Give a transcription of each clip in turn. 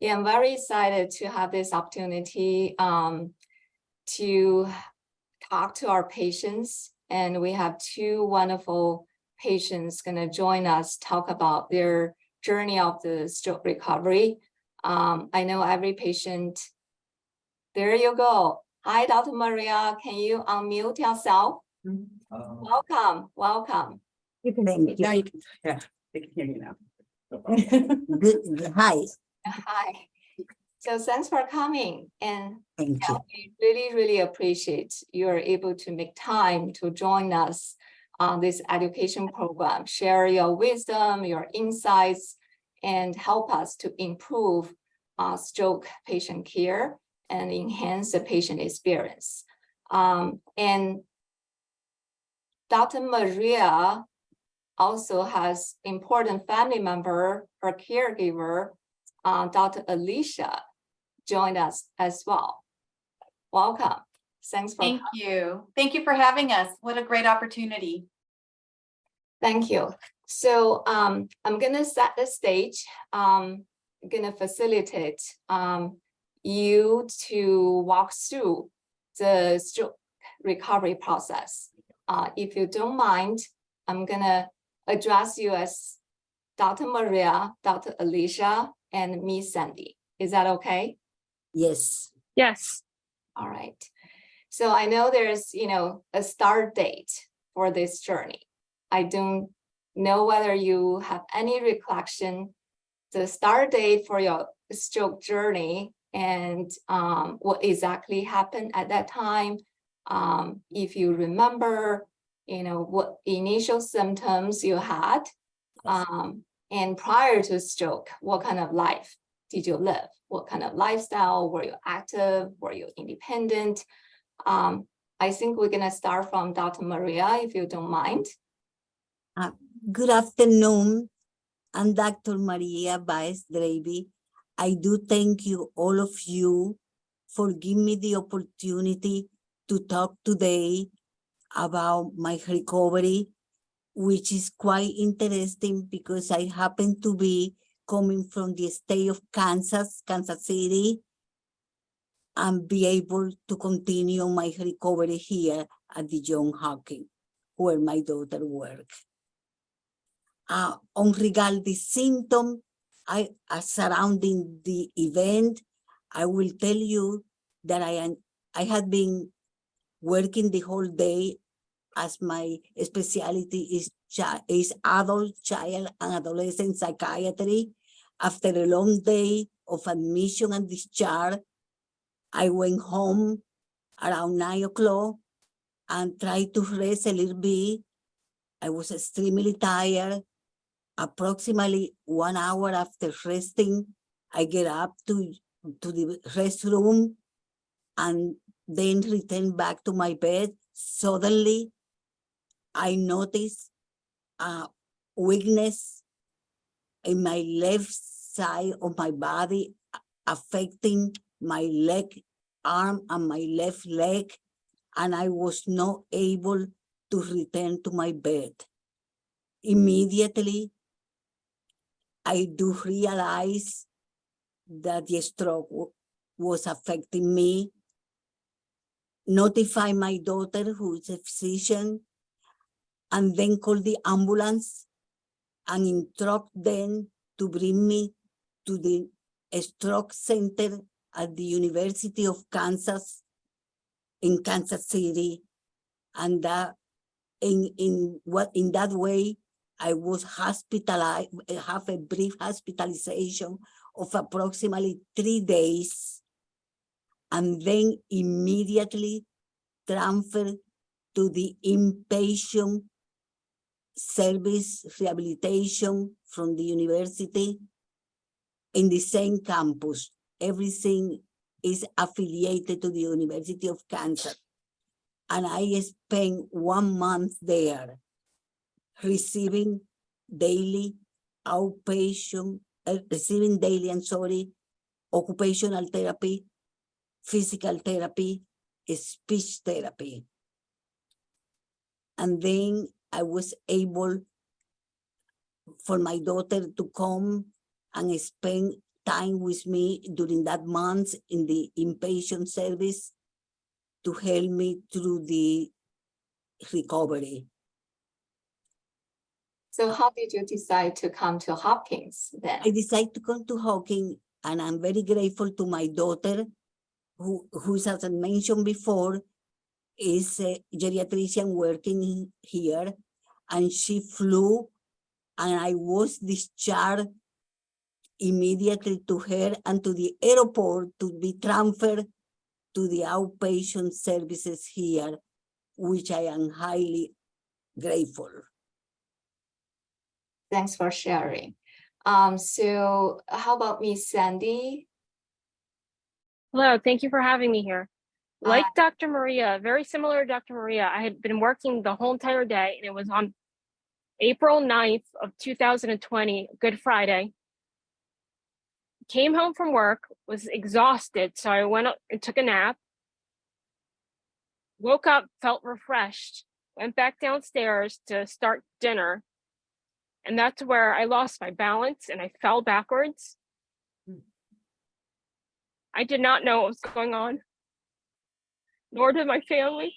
Yeah, I'm very excited to have this opportunity to talk to our patients. And we have two wonderful patients going to join us, talk about their journey of the stroke recovery. I know every patient. There you go. Hi, Dr. Maria. Can you unmute yourself? Welcome, welcome. You can hear me. Now you can, yeah, they can hear you now. Hi, Hi. So thanks for coming. And thank you. we really, really appreciate you're able to make time to join us on this education program, share your wisdom, your insights, and help us to improve stroke patient care and enhance the patient experience. And Dr. Maria also has important family member, her caregiver, Dr. Alicia, joined us as well. Welcome. Thanks for Thank you. Thank you for having us. What a great opportunity. Thank you. So I'm going to set the stage. I'm going to facilitate you to walk through the stroke recovery process. If you don't mind, I'm going to address you as Dr. Maria, Dr. Alicia, and me, Sandy. Is that okay? Yes, Yes. All right. So I know there's, a start date for this journey. I don't know whether you have any recollection, the start date for your stroke journey and what exactly happened at that time. If you remember, what initial symptoms you had, and prior to stroke, what kind of life did you live? What kind of lifestyle? Were you active? Were you independent? I think we're going to start from Dr. Maria, if you don't mind. good afternoon. I'm Dr. Maria Baez-Dravy. I do thank you, all of you, for giving me the opportunity to talk today about my recovery, which is quite interesting because I happen to be coming from the state of Kansas City, and be able to continue my recovery here at the Johns Hopkins, where my daughter works. On regard the symptom, surrounding the event, I will tell you that I had been working the whole day, as my specialty is adult, child, and adolescent psychiatry. After a long day of admission and discharge, I went home around 9 o'clock and tried to rest a little bit. I was extremely tired. Approximately 1 hour after resting, I get up to the restroom and then return back to my bed. Suddenly, I noticed a weakness in my left side of my body, affecting my leg, arm, and my left leg, and I was not able to return to my bed. Immediately, I do realize that the stroke was affecting me. Notify my daughter, who is a physician, and then call the ambulance and instruct them to bring me to the stroke center at the University of Kansas in Kansas City. And that in that way, I was hospitalized, have a brief hospitalization of approximately 3 days, and then immediately transferred to the inpatient service rehabilitation from the university in the same campus. Everything is affiliated to the University of Kansas. And I spent 1 month there, receiving daily occupational therapy, physical therapy, speech therapy. And then I was able for my daughter to come and spend time with me during that month in the inpatient service to help me through the recovery. So how did you decide to come to Hopkins then? I decided to come to Hawking, and I'm very grateful to my daughter, who as I mentioned before, is a geriatrician working here, and she flew, and I was discharged immediately to her and to the airport to be transferred to the outpatient services here, which I am highly grateful. Thanks for sharing. So how about Miss Sandy? Hello, thank you for having me here. Like Dr. Maria, very similar to Dr. Maria, I had been working the whole entire day, and it was on April 9th of 2020, Good Friday. Came home from work, was exhausted, so I went up and took a nap. Woke up, felt refreshed, went back downstairs to start dinner, and that's where I lost my balance and I fell backwards. I did not know what was going on, nor did my family.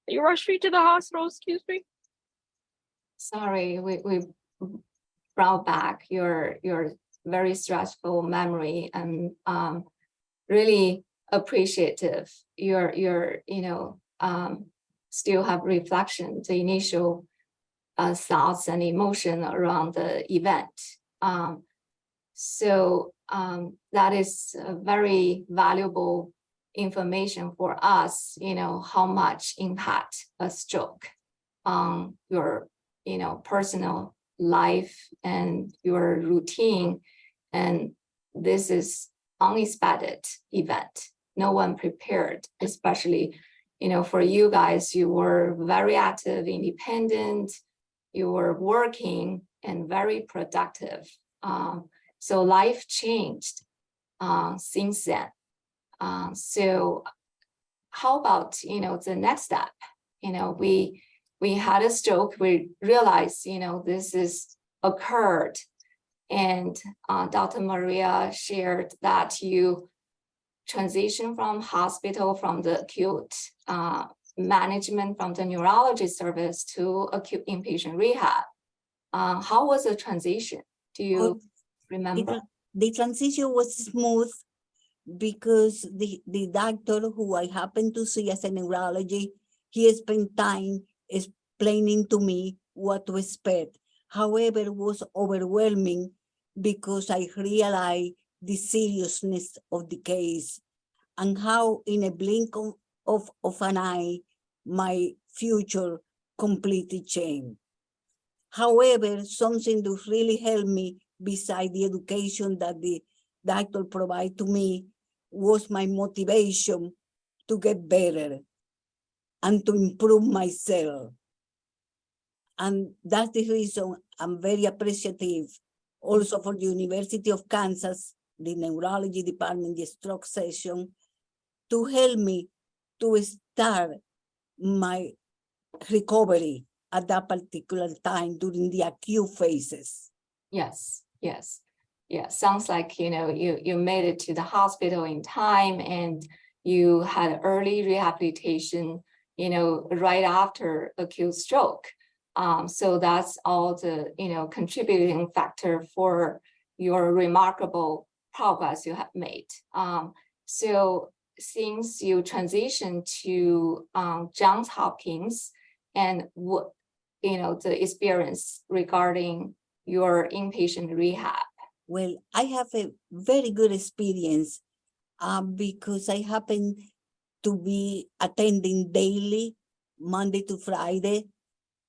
They rushed me to the hospital, excuse me. Sorry, we brought back your very stressful memory, and really appreciative your still have reflection, the initial thoughts and emotion around the event. So that is a very valuable information for us, how much impact a stroke on your personal life and your routine. And this is unexpected event. No one prepared, especially for you guys. You were very active, independent, you were working and very productive. So life changed since then. So how about the next step? We had a stroke. We realized this is occurred, and Dr. Maria shared that you transition from hospital, from the acute management, from the neurology service to acute inpatient rehab. How was the transition? Do you remember? The transition was smooth because the doctor who I happened to see as a neurology, he spent time explaining to me what to expect. However, it was overwhelming because I realized the seriousness of the case and how in a blink of an eye, my future completely changed. However, something that really helped me beside the education that the doctor provided to me was my motivation to get better and to improve myself. And that's the reason I'm very appreciative also for the University of Kansas, the neurology department, the stroke session, to help me to start my recovery at that particular time during the acute phases. Yes. Sounds like you made it to the hospital in time, and you had early rehabilitation right after acute stroke. So that's all the contributing factor for your remarkable progress you have made. So since you transitioned to Johns Hopkins, and what the experience regarding your inpatient rehab? Well, I have a very good experience because I happen to be attending daily, Monday to Friday,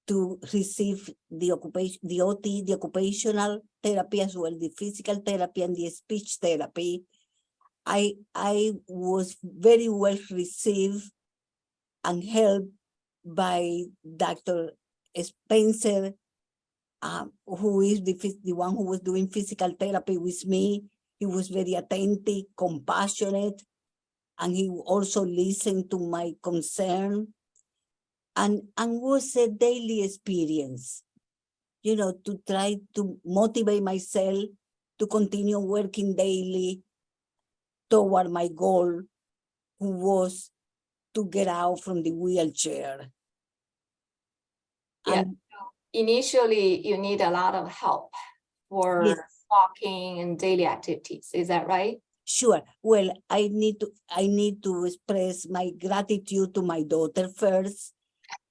to receive the OT, the occupational therapy, as well the physical therapy and the speech therapy. I was very well received and helped by Dr. Spencer, who is the one who was doing physical therapy with me. He was very attentive, compassionate, and he also listened to my concern. And was a daily experience, to try to motivate myself to continue working daily toward my goal, who was to get out from the wheelchair. Yeah. And Initially, you need a lot of help for yes, walking and daily activities. Is that right? sure. Well, I need to express my gratitude to my daughter first,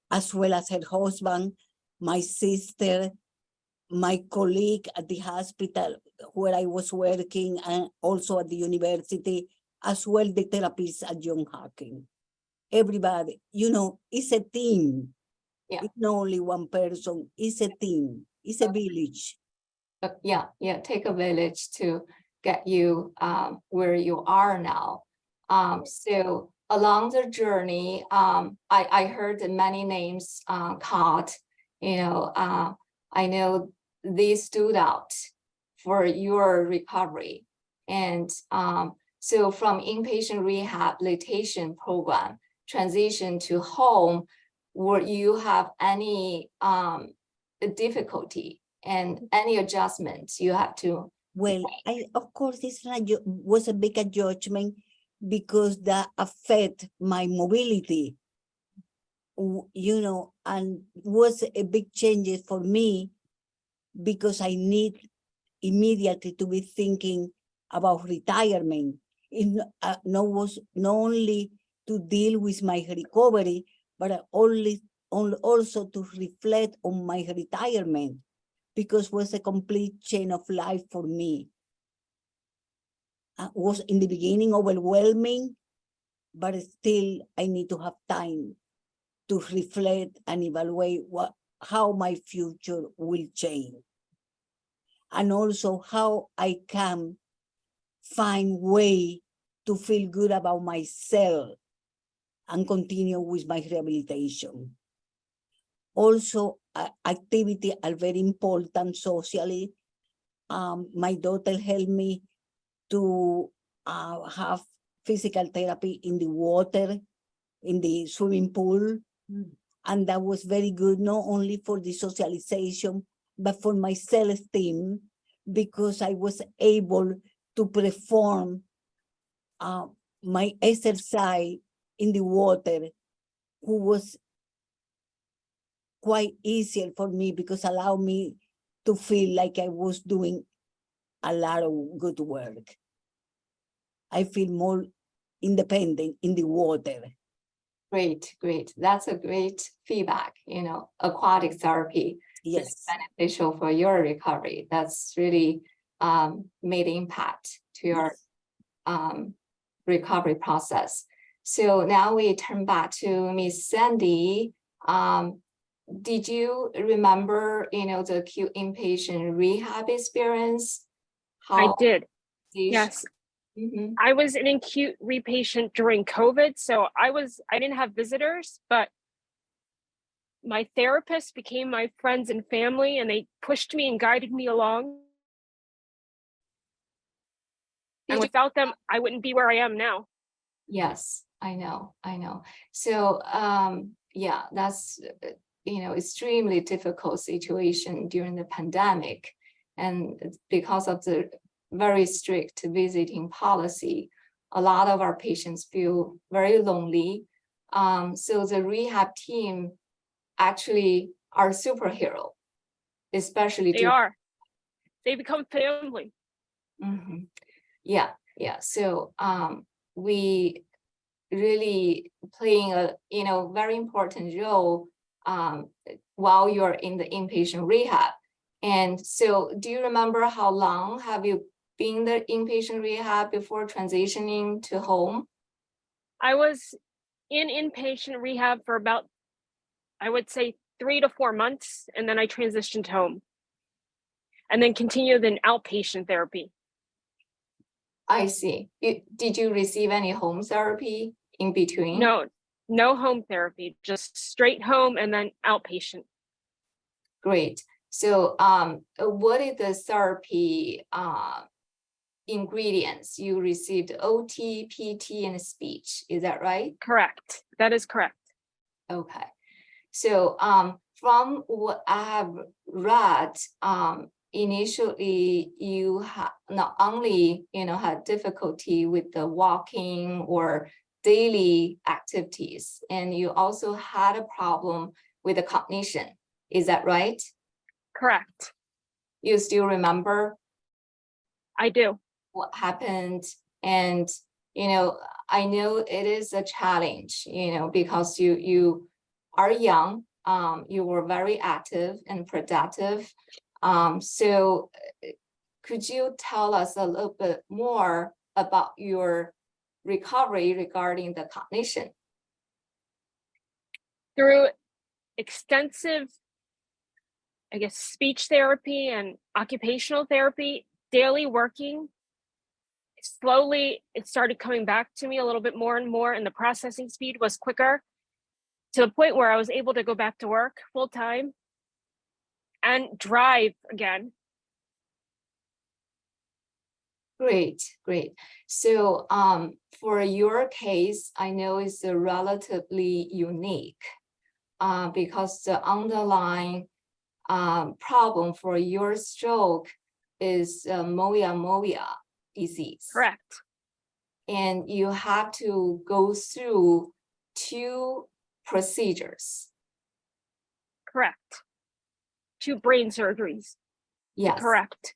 as well as her husband, my sister, my colleague at the hospital where I was working, and also at the university, as well the therapists at Johns Hopkins. Everybody, it's a team. Yeah. It's not only one person, it's a team, it's a village. Yeah, take a village to get you where you are now. So along the journey, I heard many names called, I know they stood out for your recovery. And so from inpatient rehabilitation program, transition to home, would you have any difficulty and any adjustments you have to? Well, of course, was a big adjustment because that affect my mobility, and was a big change for me because I need immediately to be thinking about retirement. Was not only to deal with my recovery, but also to reflect on my retirement, because it was a complete change of life for me. Was in the beginning overwhelming, but still I need to have time to reflect and evaluate how my future will change. And also how I can find way to feel good about myself and continue with my rehabilitation. Also, activity are very important socially. My daughter helped me to have physical therapy in the water, in the swimming pool. And that was very good, not only for the socialization, but for my self-esteem, because I was able to perform my exercise in the water, who was quite easier for me because allowed me to feel like I was doing a lot of good work. I feel more independent in the water. Great. That's a great feedback. Aquatic therapy Yes. is beneficial for your recovery. That's really made impact to your recovery process. So now we turn back to Miss Sandy. Did you remember, the acute inpatient rehab experience? I How did. they Yes. Mhm. I was an acute repatient during COVID, so I didn't have visitors, but my therapist became my friends and family, and they pushed me and guided me along. And without them, I wouldn't be where I am now. Yes, I know. So, yeah, that's, extremely difficult situation during the pandemic. And because of the very strict visiting policy, a lot of our patients feel very lonely. So the rehab team actually are superhero, especially They are. They become family. Mhm. Yeah. So we really playing a very important role while you're in the inpatient rehab. And so do you remember how long have you been in the inpatient rehab before transitioning to home? I was in inpatient rehab for about, I would say, 3 to 4 months, and then I transitioned home and then continued in outpatient therapy. I see. Did you receive any home therapy in between? No home therapy, just straight home and then outpatient. Great. So what is the therapy ingredients? You received OT, PT, and speech. Is that right? Correct. That is correct. Okay. So from what I have read initially you not only, had difficulty with the walking or daily activities, and you also had a problem with the cognition. Is that right? Correct. You still remember I do. what happened? And, I know it is a challenge, because you are young, you were very active and productive. So could you tell us a little bit more about your recovery regarding the cognition? Through extensive, I guess, speech therapy and occupational therapy, daily working, slowly it started coming back to me a little bit more and more, and the processing speed was quicker to the point where I was able to go back to work full time and drive again. Great, great. So for your case, I know it's relatively unique because the underlying problem for your stroke is moya disease. Correct. And you have to go through 2 procedures. Correct. 2 brain surgeries. Yes. Correct.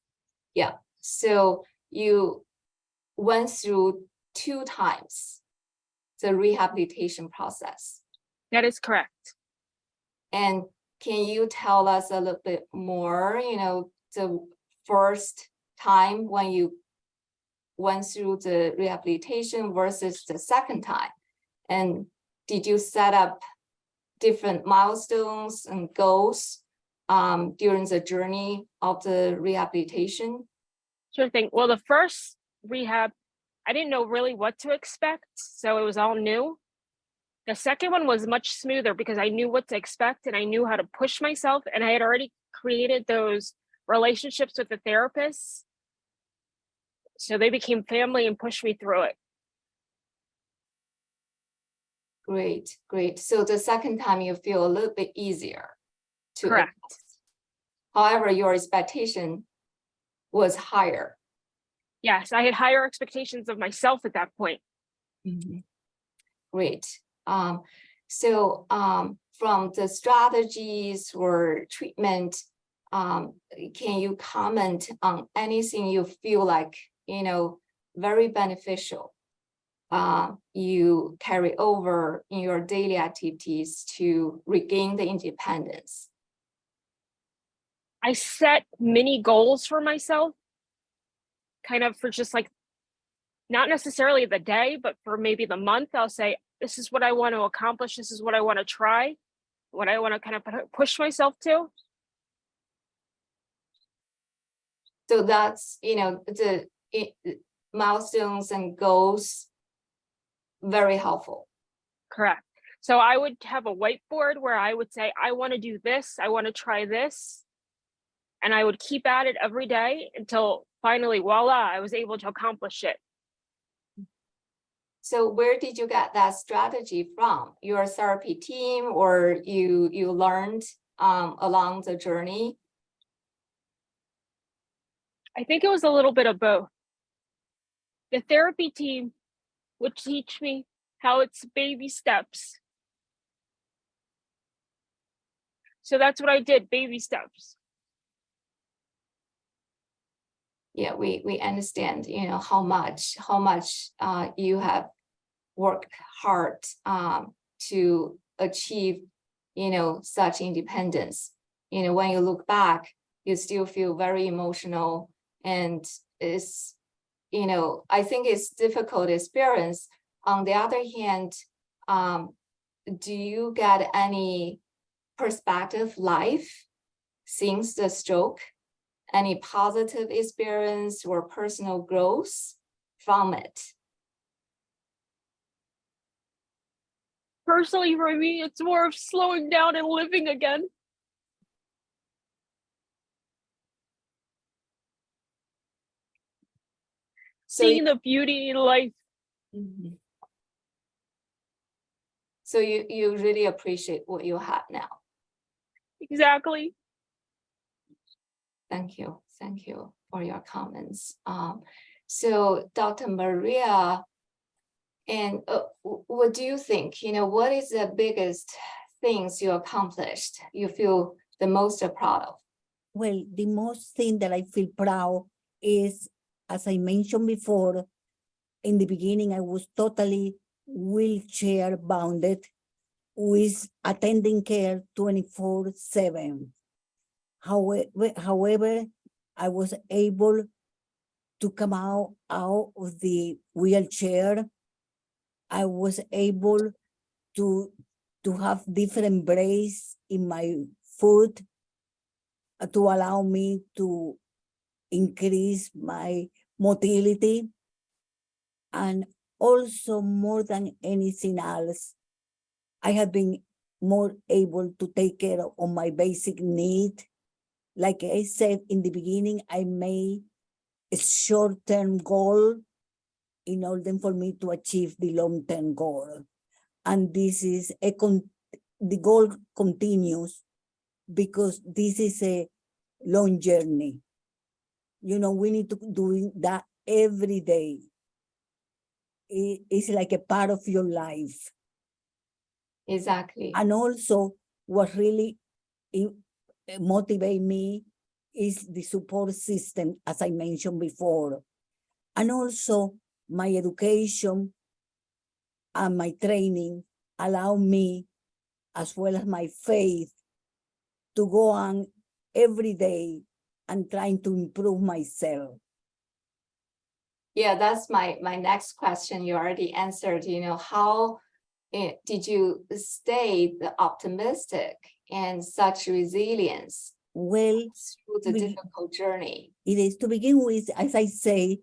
Yeah. So you went through 2 times the rehabilitation process. That is correct. And can you tell us a little bit more, the first time when you went through the rehabilitation versus the second time? And did you set up different milestones and goals during the journey of the rehabilitation? Sure thing. Well, the first rehab, I didn't know really what to expect, so it was all new. The second one was much smoother because I knew what to expect and I knew how to push myself, and I had already created those relationships with the therapists. So they became family and pushed me through it. Great, great. So the second time you feel a little bit easier to Correct. adjust. However, your expectation was higher. Yes, I had higher expectations of myself at that point. Great. So from the strategies or treatment, can you comment on anything you feel like, very beneficial you carry over in your daily activities to regain the independence? I set mini goals for myself, kind of for just like, not necessarily the day, but for maybe the month. I'll say, this is what I want to accomplish. This is what I want to try, what I want to kind of push myself to. So that's, the milestones and goals, very helpful. Correct. So I would have a whiteboard where I would say, I want to do this. I want to try this. And I would keep at it every day until finally, voila, I was able to accomplish it. So where did you get that strategy from? Your therapy team, or you learned along the journey? I think it was a little bit of both. The therapy team would teach me how it's baby steps. So that's what I did, baby steps. Yeah, we understand, how much you have worked hard to achieve, such independence. When you look back, you still feel very emotional, and it's, I think it's difficult experience. On the other hand, do you get any perspective life since the stroke? Any positive experience or personal growth from it? Personally, for me, it's more of slowing down and living again. So Seeing the beauty in life. So you really appreciate what you have now. Exactly. Thank you. Thank you for your comments. So Dr. Maria, and what do you think? You know, what is the biggest things you accomplished, you feel the most proud of? Well, the most thing that I feel proud is, as I mentioned before, in the beginning, I was totally wheelchair bounded with attending care 24/7. However, I was able to come out of the wheelchair. I was able to have different braces in my foot to allow me to increase my motility. And also, more than anything else, I have been more able to take care of my basic need. Like I said in the beginning, I made a short-term goal in order for me to achieve the long-term goal. And this is the goal continues because this is a long journey. You know, we need to do that every day. It's like a part of your life. Exactly. And also, what really motivate me is the support system, as I mentioned before. And also, my education and my training allow me, as well as my faith, to go on every day and trying to improve myself. Yeah, that's my next question. You already answered, you know, how did you stay optimistic and such resilience Well, through the difficult journey? it is to begin with, as I say,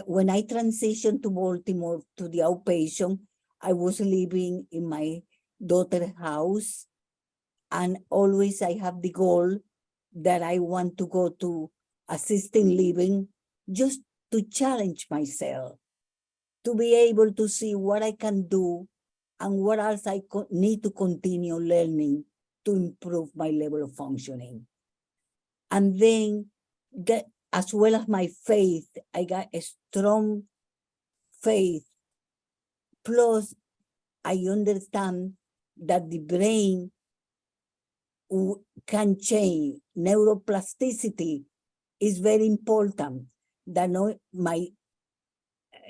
when I transitioned to Baltimore to the outpatient, I was living in my daughter's house. And always I have the goal that I want to go to assisted living just to challenge myself, to be able to see what I can do and what else I need to continue learning to improve my level of functioning. And then, as well as my faith, I got a strong faith. Plus, I understand that the brain can change. Neuroplasticity is very important. That my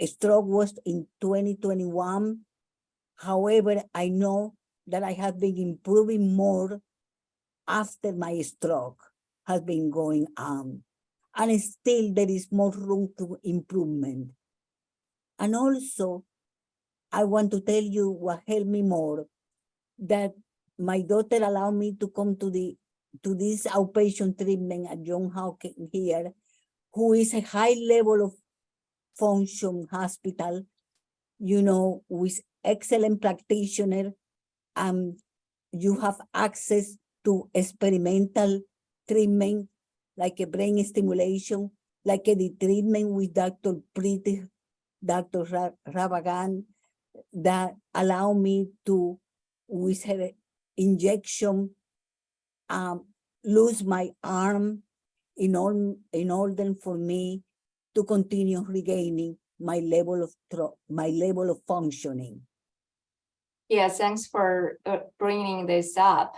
stroke was in 2021. However, I know that I have been improving more after my stroke has been going on. And still there is more room to improvement. And also, I want to tell you what helped me more, that my daughter allowed me to come to this outpatient treatment at Johns Hopkins here, who is a high level of function hospital, you know, with excellent practitioner, and you have access to experimental treatment, like a brain stimulation, like the treatment with Dr. Pretty, Dr. Ravagan, that allow me to, with her injection, lose my arm in order for me to continue regaining my level of functioning. Yeah, thanks for bringing this up.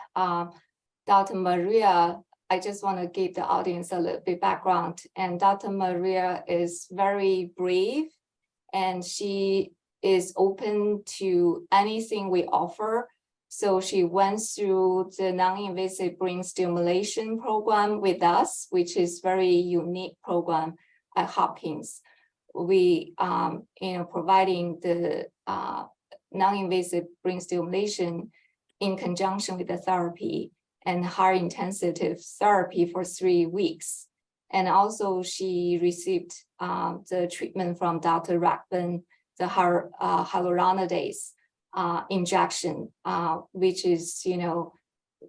Dr. Maria, I just want to give the audience a little bit background. And Dr. Maria is very brave, and she is open to anything we offer. So she went through the non-invasive brain stimulation program with us, which is very unique program at Hopkins. We, providing the non-invasive brain stimulation in conjunction with the therapy and high intensive therapy for 3 weeks. And also she received the treatment from Dr. Rackman, the hyaluronidase injection, which is,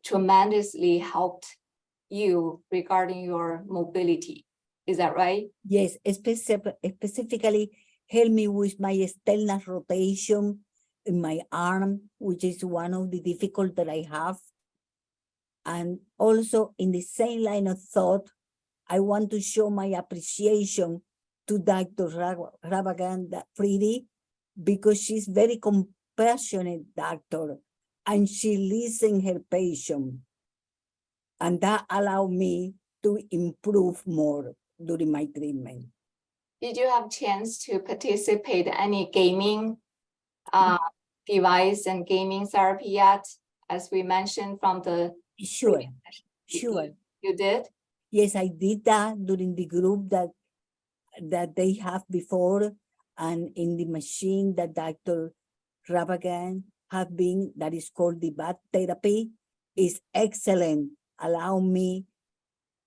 tremendously helped you regarding your mobility. Is that right? Yes, specifically help me with my external rotation in my arm, which is one of the difficult that I have. And also in the same line of thought, I want to show my appreciation to Dr. Ravaganda Fridi because she's very compassionate doctor and she listens her patient. And that allowed me to improve more during my treatment. Did you have chance to participate in any gaming device and gaming therapy yet? As we mentioned from the Sure, You- sure. you did? Yes, I did that during the group that they have before, and in the machine that Dr. Ravagan have been, that is called the bath therapy, is excellent. Allow me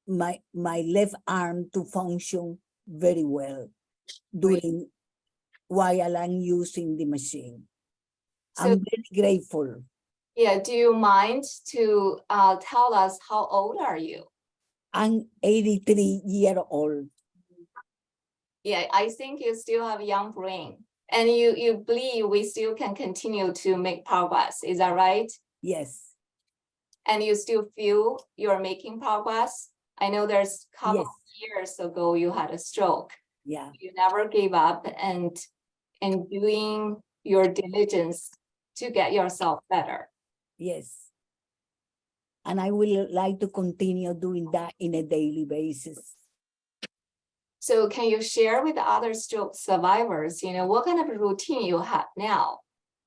my left arm to function very well during while I'm using the machine. So I'm very grateful. yeah, do you mind to tell us how old are you? I'm 83-year-old. Yeah, I think you still have a young brain. And you believe we still can continue to make progress, is that right? Yes, And you still feel you're making progress? I know there's a couple yes, of years ago you had a stroke. yeah, You never gave up and doing your diligence to get yourself better. yes. And I will like to continue doing that in a daily basis. So can you share with other stroke survivors, what kind of routine you have now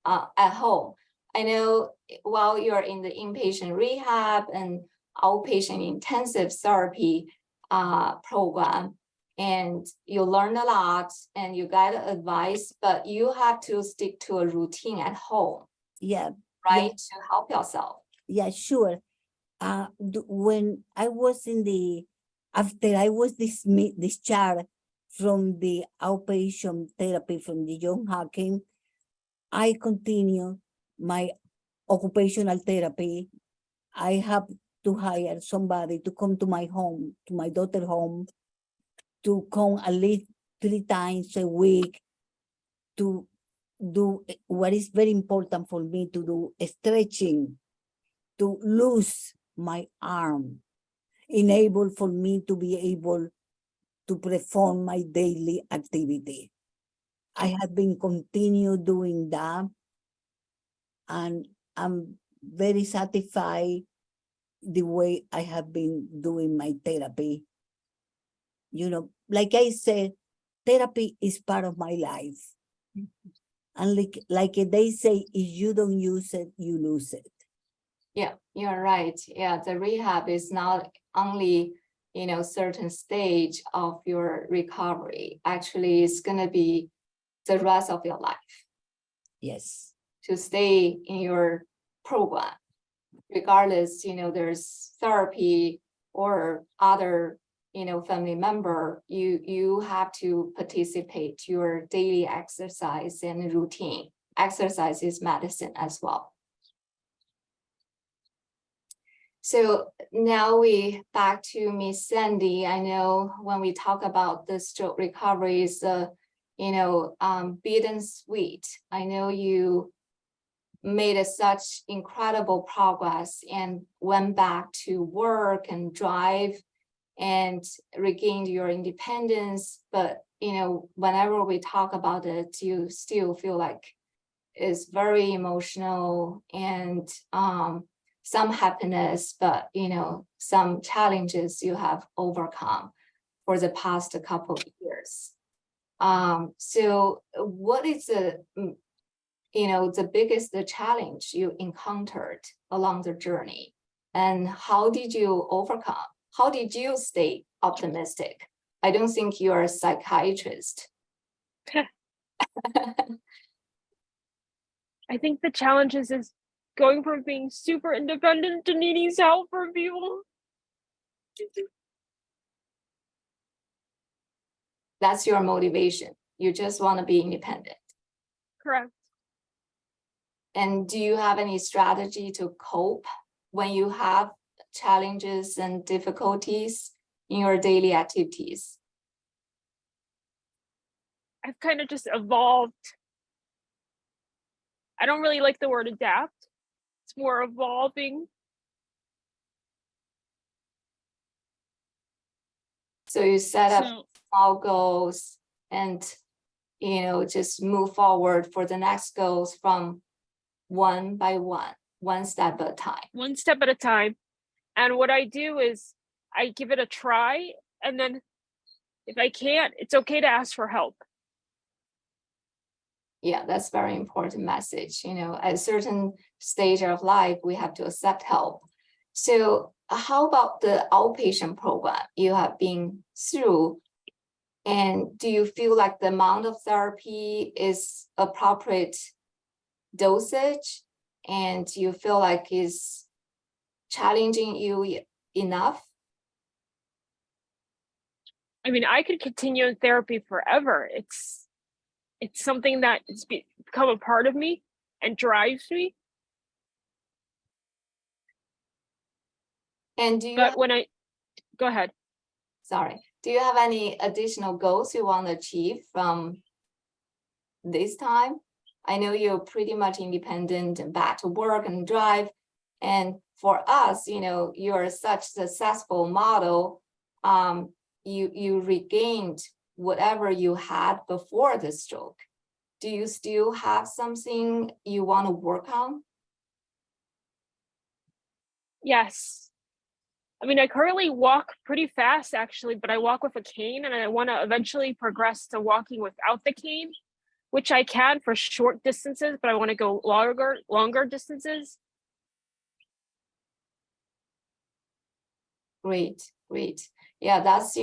at home? I know while you're in the inpatient rehab and outpatient intensive therapy program, and you learn a lot and you get advice, but you have to stick to a routine at home, Yeah, right? To help yourself. yeah, sure. When I was after I was discharged from the outpatient therapy from the John Hopkins, I continue my occupational therapy. I have to hire somebody to come to my home, to my daughter's home, to come at least 3 times a week to do what is very important for me to do, stretching, to loose my arm, enable for me to be able to perform my daily activity. I have been continue doing that, and I'm very satisfied the way I have been doing my therapy. Like I said, therapy is part of my life. And like they say, if you don't use it, you lose it. Yeah, you're right. Yeah, the rehab is not only, certain stage of your recovery. Actually, it's gonna be the rest of your life Yes, to stay in your program. Regardless, there's therapy or other, family member, you have to participate your daily exercise and routine. Exercise is medicine as well. So now we back to Miss Sandy. I know when we talk about the stroke recovery is bit and sweet. I know you made such incredible progress and went back to work and drive and regained your independence. But whenever we talk about it, you still feel like it's very emotional and some happiness, but some challenges you have overcome for the past couple of years. So what is the biggest challenge you encountered along the journey, and how did you overcome? How did you stay optimistic? I don't think you're a psychiatrist. I think the challenges is going from being super independent to needing help from people. That's your motivation. You just want to be independent. Correct. And do you have any strategy to cope when you have challenges and difficulties in your daily activities? I've kind of just evolved. I don't really like the word adapt. It's more evolving. So you set up So, small goals and, just move forward for the next goals from one by one step at a time. one step at a time. And what I do is I give it a try. And then if I can't, it's okay to ask for help. Yeah, that's very important message. At a certain stage of life, we have to accept help. So how about the outpatient program you have been through? And do you feel like the amount of therapy is appropriate dosage? And do you feel like is challenging you enough? I mean, I could continue in therapy forever. It's something that has become a part of me and drives me. And do you But when I go ahead. do you have any additional goals you want to achieve from this time? I know you're pretty much independent and back to work and drive. And for us, you're such successful model. You regained whatever you had before the stroke. Do you still have something you want to work on? Yes. I mean, I currently walk pretty fast actually, but I walk with a cane and I want to eventually progress to walking without the cane, which I can for short distances, but I want to go longer distances. Great. Yeah, that's,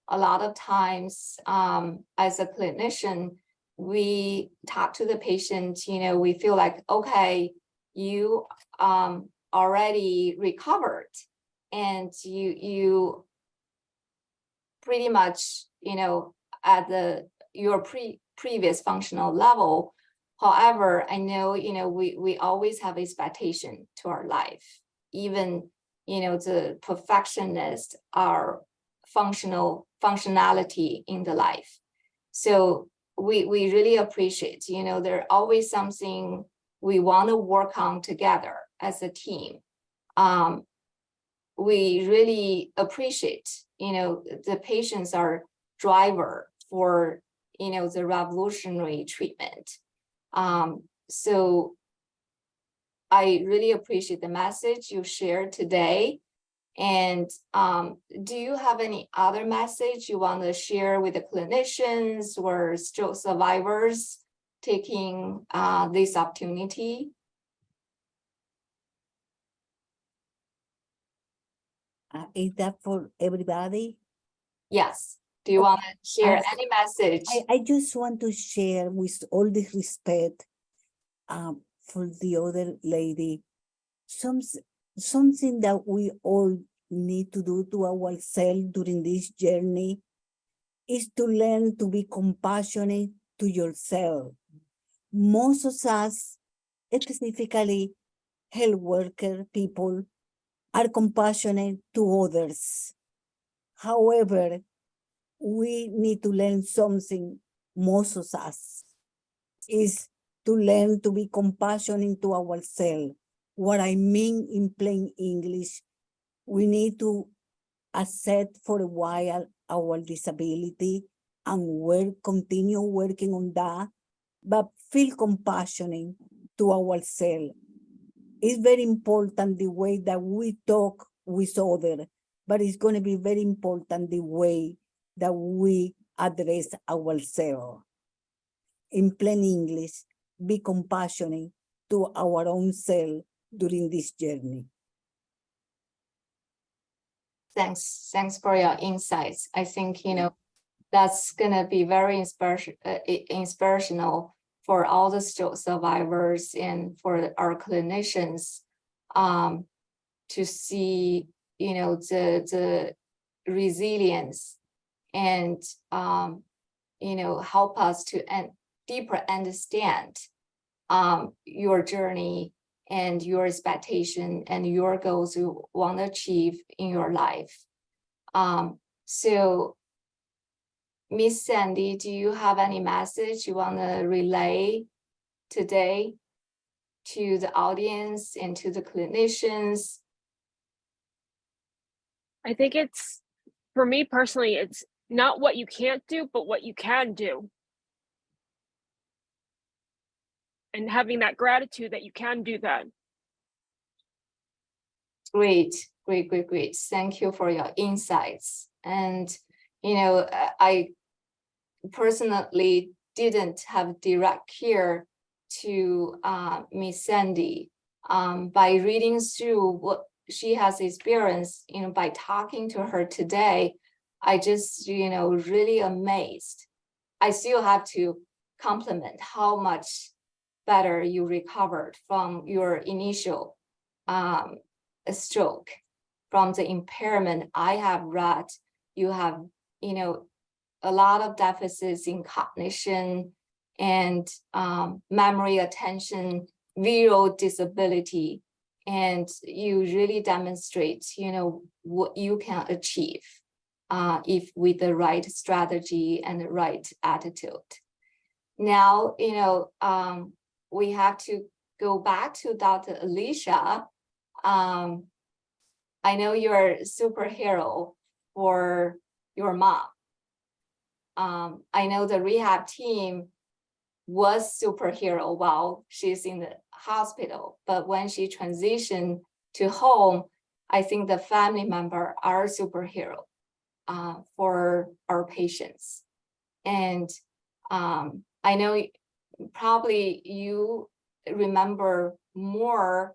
a lot of times as a clinician, we talk to the patient, we feel like, okay, you already recovered and you pretty much, at your previous functional level. However, I know, we always have expectation to our life, even the perfectionists are functionality in the life. So we really appreciate, there's always something we want to work on together as a team. We really appreciate, the patients are driver for, the revolutionary treatment. So I really appreciate the message you shared today. And do you have any other message you want to share with the clinicians or stroke survivors taking this opportunity? Is that for everybody? Yes. Do you want to share Uh, any message? I just want to share with all the respect for the other lady, something that we all need to do to ourselves during this journey is to learn to be compassionate to yourself. Most of us, specifically health worker people, are compassionate to others. However, we need to learn something, most of us, is to learn to be compassionate to ourselves. What I mean in plain English, we need to accept for a while our disability and continue working on that, but feel compassionate to ourselves. It's very important the way that we talk with others, but it's going to be very important the way that we address ourselves. In plain English, be compassionate to our own self during this journey. Thanks for your insights. I think, that's gonna be very inspirational for all the stroke survivors and for our clinicians to see, the resilience and, help us to deeper understand your journey and your expectation and your goals you want to achieve in your life. So Miss Sandy, do you have any message you want to relay today to the audience and to the clinicians? I think it's for me personally, it's not what you can't do, but what you can do. And having that gratitude that you can do that. Great. Thank you for your insights. And, I personally didn't have direct care to Miss Sandy. By reading through what she has experienced, by talking to her today, I just, really amazed. I still have to compliment how much better you recovered from your initial stroke, from the impairment I have read. You have, a lot of deficits in cognition and memory, attention, visual disability, and you really demonstrate, what you can achieve if with the right strategy and the right attitude. Now, we have to go back to Dr. Alicia. I know you're a superhero for your mom. I know the rehab team was superhero while she's in the hospital, but when she transitioned to home, I think the family member are superhero for our patients. And I know probably you remember more,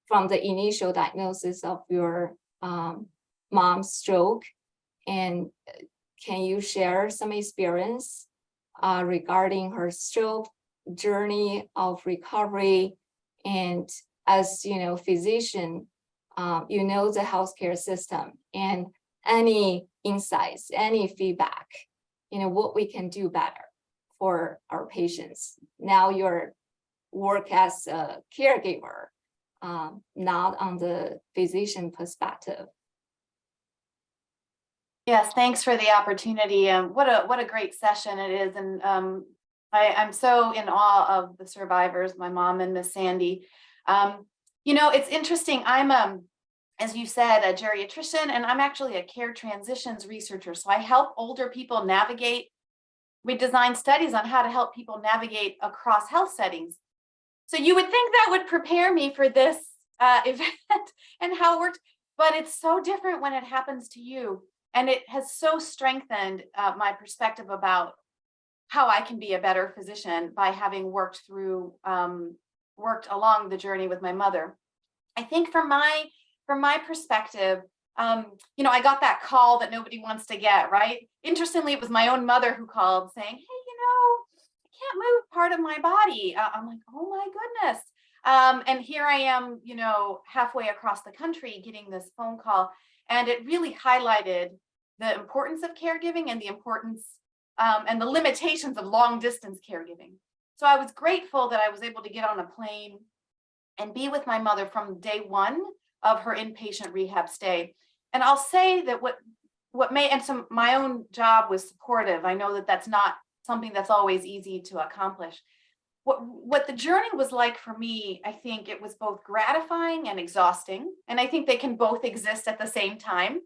from the initial diagnosis of your mom's stroke. And can you share some experience regarding her stroke journey of recovery? And as physician, the healthcare system, and any insights, any feedback, what we can do better for our patients. Now your work as a caregiver, not on the physician perspective. Yes, thanks for the opportunity. What a great session it is. And I'm so in awe of the survivors, my mom and Miss Sandy. It's interesting. I'm, as you said, a geriatrician, and I'm actually a care transitions researcher. So I help older people navigate. We design studies on how to help people navigate across health settings. So you would think that would prepare me for this event and how it worked, but it's so different when it happens to you. And it has so strengthened my perspective about how I can be a better physician by having worked along the journey with my mother. I think from my perspective, I got that call that nobody wants to get, right? Interestingly, it was my own mother who called saying, hey, I can't move part of my body. I'm like, oh my goodness. And here I am, halfway across the country getting this phone call. And it really highlighted the importance of caregiving and the importance and the limitations of long distance caregiving. So I was grateful that I was able to get on a plane and be with my mother from day one of her inpatient rehab stay. And I'll say that so my own job was supportive. I know that that's not something that's always easy to accomplish. What the journey was like for me, I think it was both gratifying and exhausting. And I think they can both exist at the same time.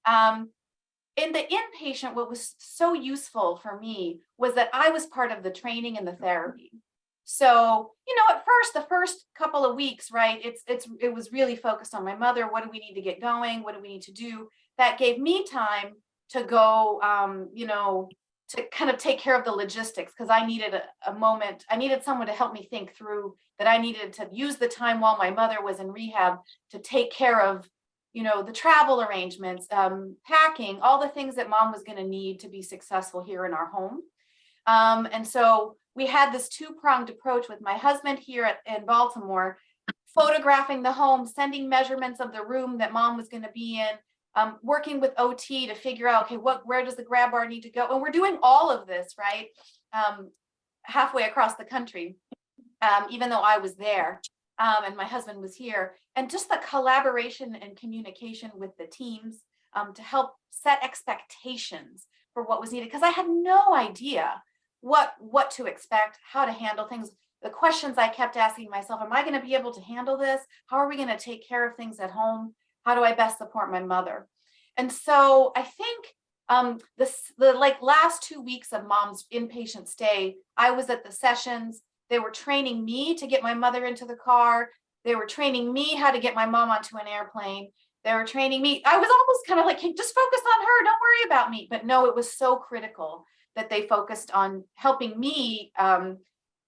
In the inpatient, what was so useful for me was that I was part of the training and the therapy. So, at first, the first couple of weeks, right, it was really focused on my mother. What do we need to get going? What do we need to do? That gave me time to go, to kind of take care of the logistics, because I needed a moment. I needed someone to help me think through that. I needed to use the time while my mother was in rehab to take care of, the travel arrangements, packing, all the things that mom was going to need to be successful here in our home. And so we had this two-pronged approach with my husband here in Baltimore, photographing the home, sending measurements of the room that mom was going to be in, working with OT to figure out, okay, where does the grab bar need to go? And we're doing all of this, right? Halfway across the country, even though I was there and my husband was here. And just the collaboration and communication with the teams to help set expectations for what was needed. Because I had no idea what to expect, how to handle things. The questions I kept asking myself, am I going to be able to handle this? How are we going to take care of things at home? How do I best support my mother? And so I think the like last 2 weeks of mom's inpatient stay, I was at the sessions. They were training me to get my mother into the car. They were training me how to get my mom onto an airplane. They were training me. I was almost kind of like, hey, just focus on her. Don't worry about me. But no, it was so critical that they focused on helping me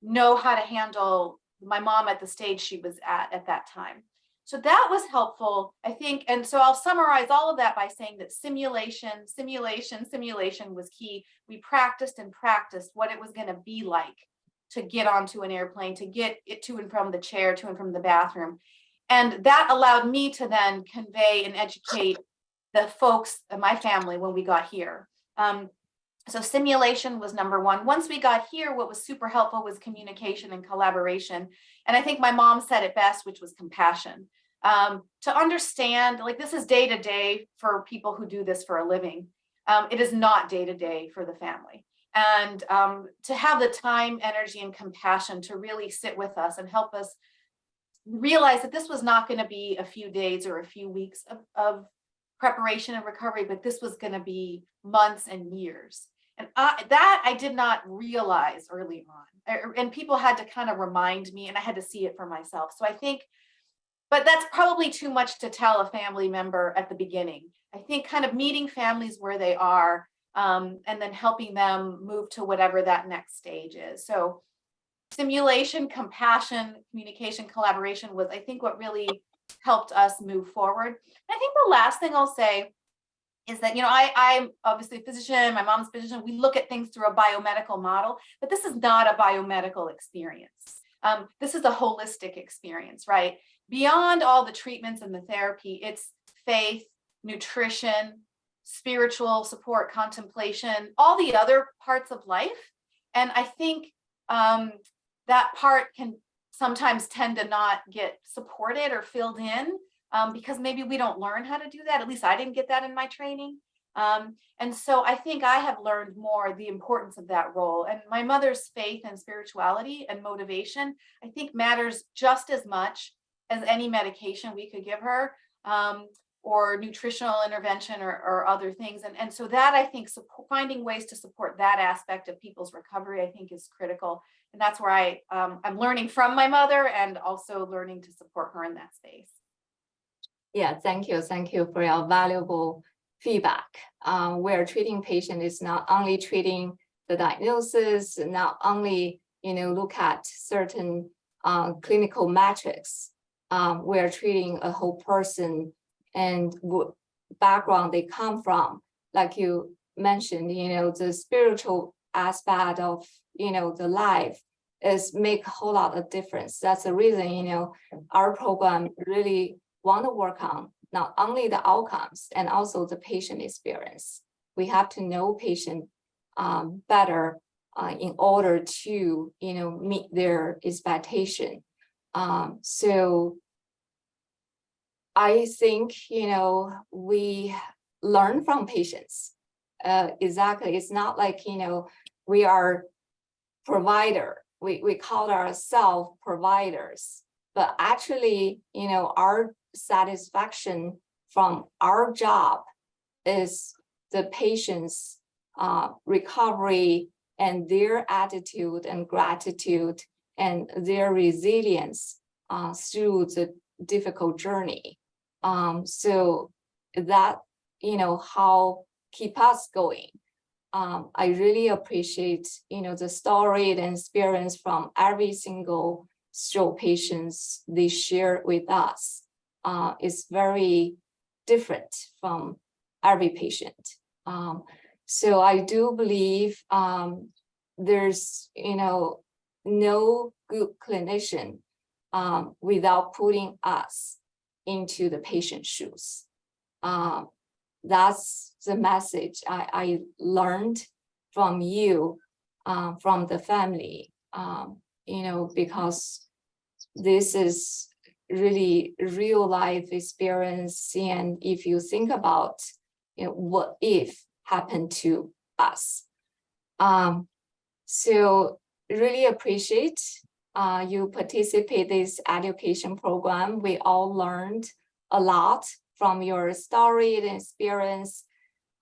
know how to handle my mom at the stage she was at that time. So that was helpful, I think. And so I'll summarize all of that by saying that simulation was key. We practiced and practiced what it was going to be like to get onto an airplane, to get it to and from the chair, to and from the bathroom. And that allowed me to then convey and educate the folks in my family when we got here. So simulation was number one. Once we got here, what was super helpful was communication and collaboration. And I think my mom said it best, which was compassion. To understand, like, this is day to day for people who do this for a living. It is not day to day for the family. And to have the time, energy, and compassion to really sit with us and help us realize that this was not going to be a few days or a few weeks of preparation and recovery, but this was going to be months and years. And that I did not realize early on. And people had to kind of remind me, and I had to see it for myself. So I think, but that's probably too much to tell a family member at the beginning. I think kind of meeting families where they are, and then helping them move to whatever that next stage is. So simulation, compassion, communication, collaboration was, I think, what really helped us move forward. And I think the last thing I'll say is that, I'm obviously a physician, my mom's a physician, we look at things through a biomedical model, but this is not a biomedical experience. This is a holistic experience, right? Beyond all the treatments and the therapy, it's faith, nutrition, spiritual support, contemplation, all the other parts of life. And I think that part can sometimes tend to not get supported or filled in because maybe we don't learn how to do that. At least I didn't get that in my training. And so I think I have learned more the importance of that role. And my mother's faith and spirituality and motivation, I think, matters just as much as any medication we could give her, or nutritional intervention or other things. And so that, I think, finding ways to support that aspect of people's recovery, I think, is critical. And that's where I'm learning from my mother and also learning to support her in that space. Yeah, thank you. Thank you for your valuable feedback. Where treating patient is not only treating the diagnosis, not only, look at certain clinical metrics. We're treating a whole person and background they come from. Like you mentioned, the spiritual aspect of, the life is make a whole lot of difference. That's the reason, our program really want to work on not only the outcomes and also the patient experience. We have to know patient better in order to, meet their expectation. So I think, we learn from patients. Exactly. It's not like, we are provider. We call ourselves providers, but actually, our satisfaction from our job is the patient's recovery and their attitude and gratitude and their resilience through the difficult journey. So that, how keep us going. I really appreciate, the story and experience from every single stroke patients they share with us. Is very different from every patient. So I do believe there's, no good clinician without putting us into the patient's shoes. That's the message I learned from you, from the family, because this is really real life experience. And if you think about, what if happened to us? So really appreciate you participate this education program. We all learned a lot from your story and experience.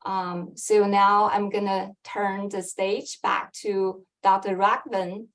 So now I'm gonna turn the stage back to Dr. Raghvan